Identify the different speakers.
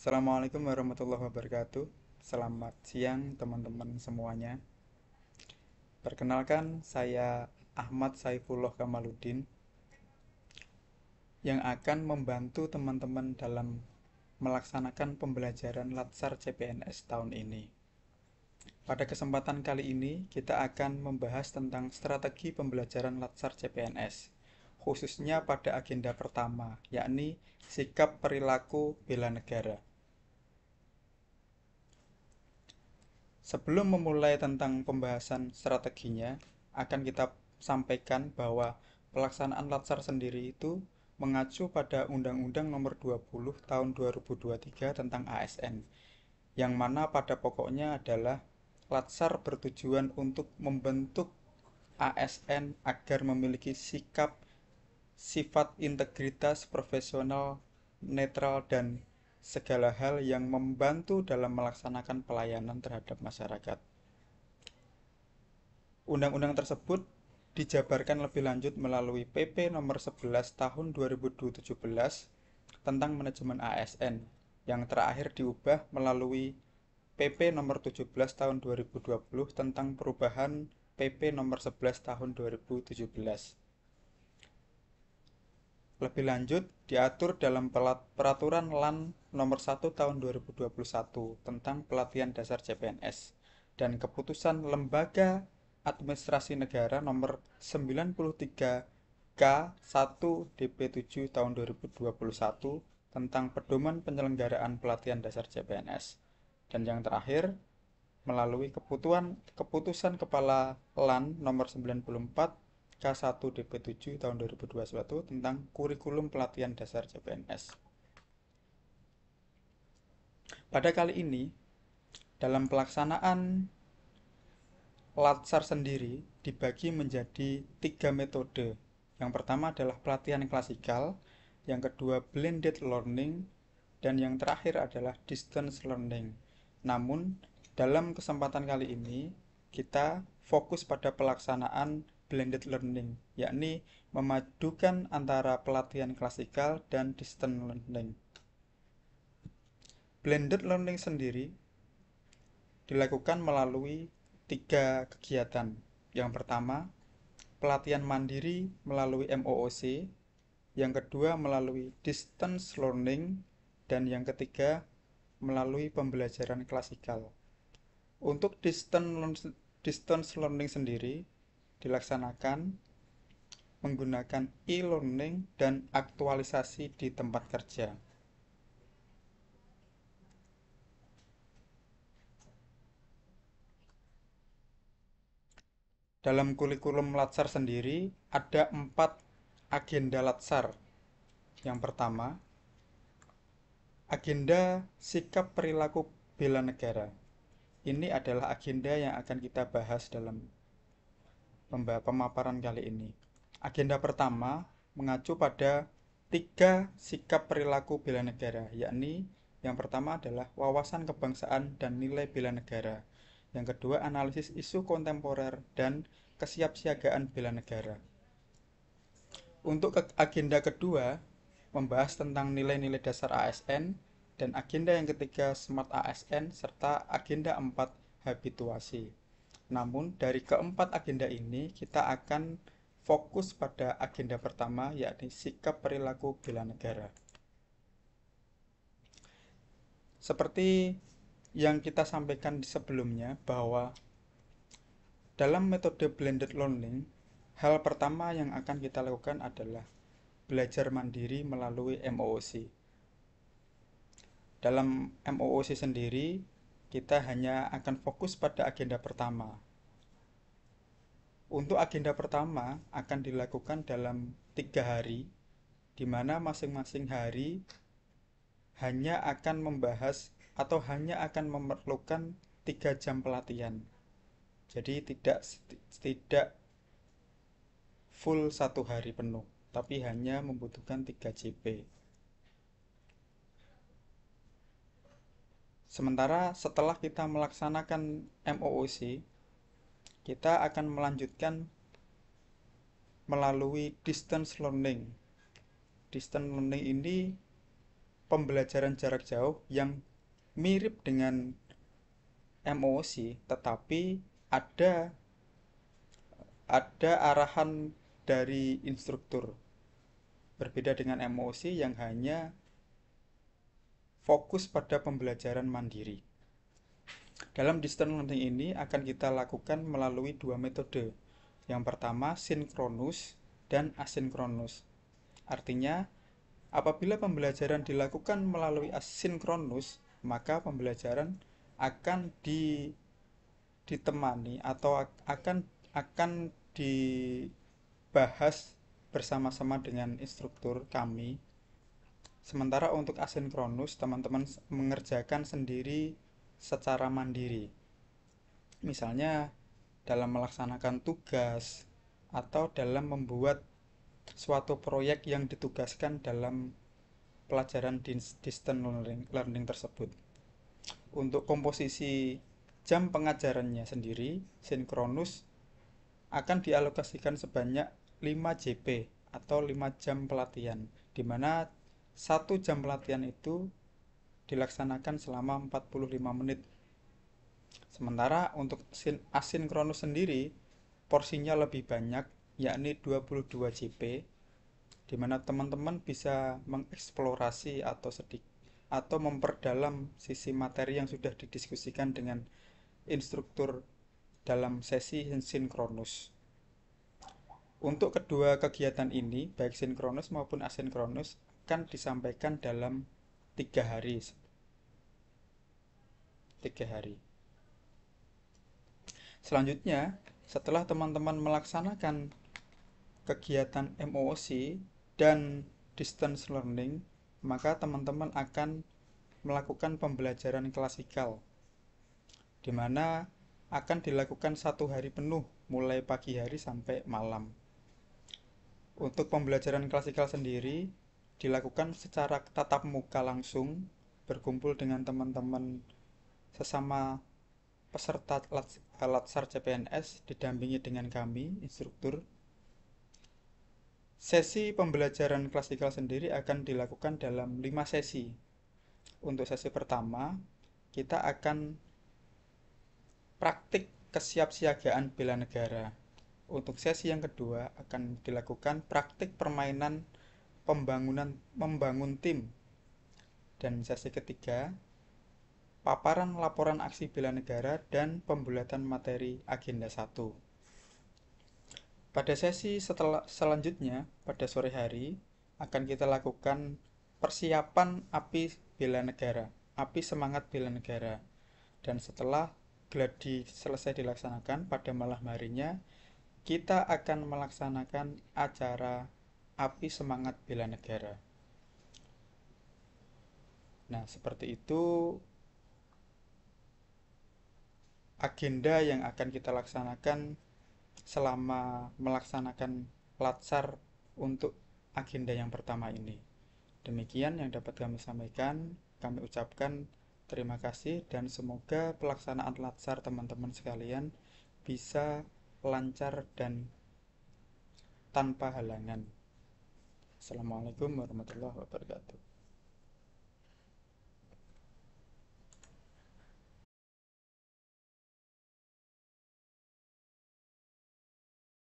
Speaker 1: Assalamualaikum warahmatullahi wabarakatuh. Selamat siang teman-teman semuanya. Perkenalkan, saya Ahmad Saifullah Kamaluddin yang akan membantu teman-teman dalam melaksanakan pembelajaran Latsar CPNS tahun ini. Pada kesempatan kali ini, kita akan membahas tentang strategi pembelajaran Latsar CPNS, khususnya pada agenda pertama, yakni sikap perilaku bela negara. Sebelum memulai tentang pembahasan strateginya, akan kita sampaikan bahwa pelaksanaan Latsar sendiri itu mengacu pada Undang-Undang Nomor 20 Tahun 2023 tentang ASN, yang mana pada pokoknya adalah Latsar bertujuan untuk membentuk ASN agar memiliki sikap, sifat integritas profesional, netral, dan segala hal yang membantu dalam melaksanakan pelayanan terhadap masyarakat. Undang-undang tersebut dijabarkan lebih lanjut melalui PP Nomor 11 Tahun 2017 tentang manajemen ASN yang terakhir diubah melalui PP Nomor 17 Tahun 2020 tentang perubahan PP Nomor 11 Tahun 2017. Lebih lanjut, diatur dalam Peraturan LAN Nomor 1 Tahun 2021 tentang pelatihan dasar CPNS dan Keputusan Lembaga Administrasi Negara Nomor 93 K1 DP7 Tahun 2021 tentang pedoman penyelenggaraan pelatihan dasar CPNS. Dan yang terakhir, melalui Keputusan Kepala LAN Nomor 94 K1 DP7 tahun 2021 tentang kurikulum pelatihan dasar CPNS. Pada kali ini, dalam pelaksanaan Latsar sendiri dibagi menjadi 3 metode. Yang pertama adalah pelatihan klasikal, yang kedua blended learning, dan yang terakhir adalah distance learning. Namun, dalam kesempatan kali ini, kita fokus pada pelaksanaan blended learning, yakni memadukan antara pelatihan klasikal dan distance learning. Blended learning sendiri dilakukan melalui 3 kegiatan. Yang pertama, pelatihan mandiri melalui MOOC, yang kedua melalui distance learning, dan yang ketiga melalui pembelajaran klasikal. Untuk distance learning sendiri dilaksanakan menggunakan e-learning dan aktualisasi di tempat kerja. Dalam kurikulum Latsar sendiri ada 4 agenda Latsar. Yang pertama, agenda sikap perilaku bela negara. Ini adalah agenda yang akan kita bahas dalam pemaparan kali ini. Agenda pertama mengacu pada 3 sikap perilaku bela negara, yakni yang pertama adalah wawasan kebangsaan dan nilai bela negara. Yang kedua, analisis isu kontemporer dan kesiapsiagaan bela negara. Untuk agenda kedua, membahas tentang nilai-nilai dasar ASN, dan agenda yang ketiga Smart ASN, serta agenda 4 habituasi. Namun, dari keempat agenda ini, kita akan fokus pada agenda pertama, yakni sikap perilaku bela negara. Seperti yang kita sampaikan di sebelumnya, bahwa dalam metode blended learning, hal pertama yang akan kita lakukan adalah belajar mandiri melalui MOOC. Dalam MOOC sendiri, kita hanya akan fokus pada agenda pertama. Untuk agenda pertama akan dilakukan dalam 3 hari, di mana masing-masing hari hanya akan membahas atau hanya akan memerlukan 3 jam pelatihan. Jadi tidak full 1 hari penuh, tapi hanya membutuhkan 3 JP. Sementara setelah kita melaksanakan MOOC, kita akan melanjutkan melalui distance learning. Distance learning ini pembelajaran jarak jauh yang mirip dengan MOOC, tetapi ada arahan dari instruktur. Berbeda dengan MOOC yang hanya fokus pada pembelajaran mandiri. Dalam distance learning ini akan kita lakukan melalui dua metode. Yang pertama, sinkronus dan asinkronus. Artinya, apabila pembelajaran dilakukan melalui asinkronus, maka pembelajaran akan ditemani atau akan dibahas bersama-sama dengan instruktur kami. Sementara untuk asinkronus, teman-teman mengerjakan sendiri secara mandiri. Misalnya dalam melaksanakan tugas atau dalam membuat suatu proyek yang ditugaskan dalam pelajaran distance learning tersebut. Untuk komposisi jam pengajarannya sendiri, sinkronus akan dialokasikan sebanyak 5 JP atau 5 jam pelatihan, di mana 1 jam pelatihan itu dilaksanakan selama 45 menit. Sementara untuk asinkronus sendiri porsinya lebih banyak, yakni 22 JP, di mana teman-teman bisa mengeksplorasi atau memperdalam sisi materi yang sudah didiskusikan dengan instruktur dalam sesi sinkronus. Untuk kedua kegiatan ini, baik sinkronus maupun asinkronus, akan disampaikan dalam 3 hari. Selanjutnya, setelah teman-teman melaksanakan kegiatan MOOC dan distance learning, maka teman-teman akan melakukan pembelajaran klasikal, di mana akan dilakukan 1 hari penuh, mulai pagi hari sampai malam. Untuk pembelajaran klasikal sendiri dilakukan secara tatap muka langsung, berkumpul dengan teman-teman sesama peserta Latsar CPNS didampingi dengan kami, instruktur. Sesi pembelajaran klasikal sendiri akan dilakukan dalam 5 sesi. Untuk sesi pertama, kita akan praktik kesiapsiagaan bela negara. Untuk sesi yang kedua akan dilakukan praktik permainan membangun tim. Dan sesi ketiga, paparan laporan aksi bela negara dan pembulatan materi agenda 1. Pada sesi selanjutnya, pada sore hari, akan kita lakukan persiapan api bela negara, api semangat bela negara. Dan setelah gladi selesai dilaksanakan, pada malam harinya, kita akan melaksanakan acara api semangat bela negara. Nah, seperti itu agenda yang akan kita laksanakan selama melaksanakan Latsar untuk agenda yang pertama ini. Demikian yang dapat kami sampaikan. Kami ucapkan terima kasih dan semoga pelaksanaan Latsar teman-teman sekalian bisa lancar dan tanpa halangan. Assalamualaikum warahmatullahi wabarakatuh.